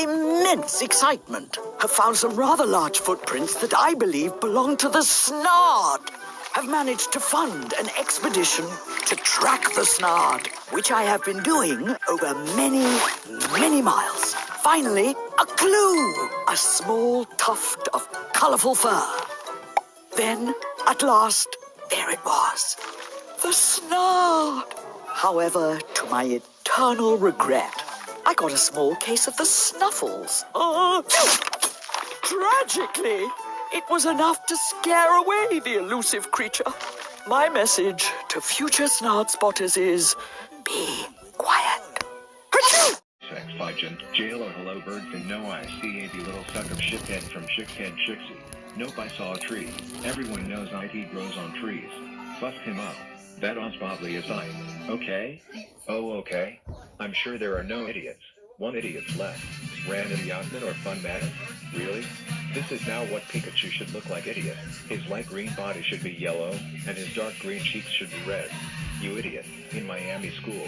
Immense excitement. Have found some rather large footprints that I believe belong to the Snard. Have managed to fund an expedition to track the Snard, which I have been doing over many, many miles. Finally, a clue! A small tuft of colorful fur. Then, at last, there it was. The Snard. However, to my eternal regret, I got a small case of the snuffles. Tragically, it was enough to scare away the elusive creature. My message to future Snard spotters is, be quiet. Sex Figent, jail or hello birdfin no I see a little suck of shithead from Shickhead Shixie. Nope I saw a tree. Everyone knows IT grows on trees. Fuck him up. That Osbobley is I. Okay? Oh okay. I'm sure there are no idiots. One idiot's left. Random Yachtman or Fun Man? Really? This is now what Pikachu should look like, idiot. His light green body should be yellow, and his dark green cheeks should be red. You idiot. In Miami school.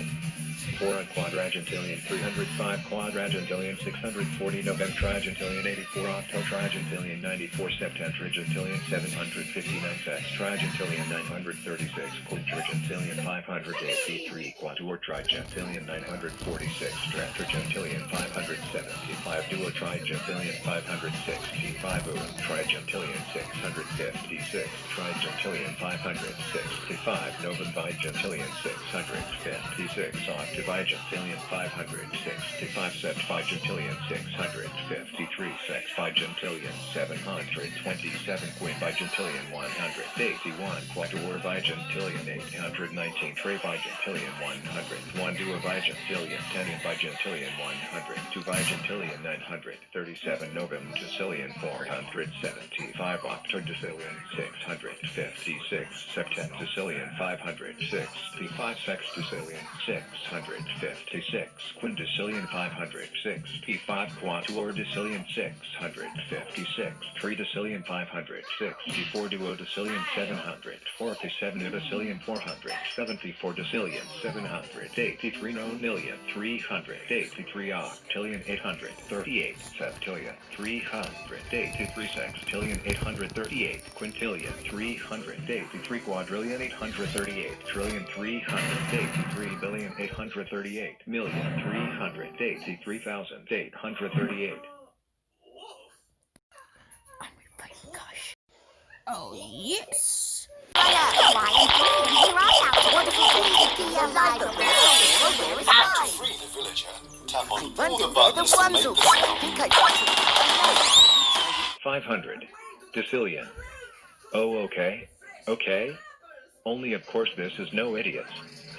4 quadragentillion 305 quadragentillion 640 November trigentillion 84 octo trigentillion 94 septentrigentillion 759 sex trigentillion 936 quintrigentillion 583 quador trigentillion 946 tetragentillion 575 duo trigentillion 565 trigentillion 656 trigentillion 565 novabigentillion 656 octavigentillion 565 septvigentillion 653 sexvigentillion 727 quinvigentillion 181 quadorvigentillion 819 trivigentillion 101 duovigentillion 10vigentillion 100 2vigentillion 937 novemdecillion 475 octodecillion 656 septendecillion 565 sexdecillion 656 quindecillion 565 quatuordecillion 656 tridecillion 564 duodecillion 747 udecillion 474 decillion 783 nonillion 383 octillion 838 septillion 383 sextillion 838 quintillion 383 quadrillion 838 trillion 383 billion 838 million 383,838. Oh yes. To free the villager, tap on all the buttons to make the 500 decillion. Oh okay. Okay. Only of course this is no idiots.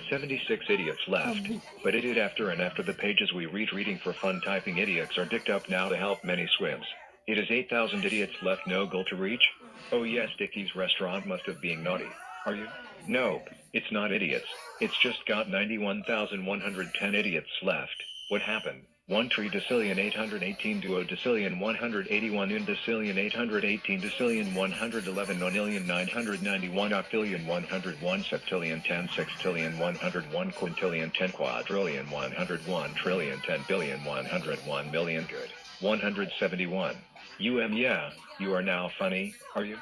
76 idiots left, but idiot after and after the pages we read reading for fun typing idiots are dicked up now to help many swims. It is 8,000 idiots left, no goal to reach. Oh yes, Dickie's restaurant must have been naughty. Are you? Nope, it's not idiots. It's just got 91,110 idiots left. What happened? 1 tridecillion 818 duodecillion 181 undecillion 818 decillion 111 nonillion 991 octillion 101 septillion 10 sextillion 101 quintillion 10 quadrillion 101 trillion 10 billion 101 million good 171. Yeah, you are now funny, are you?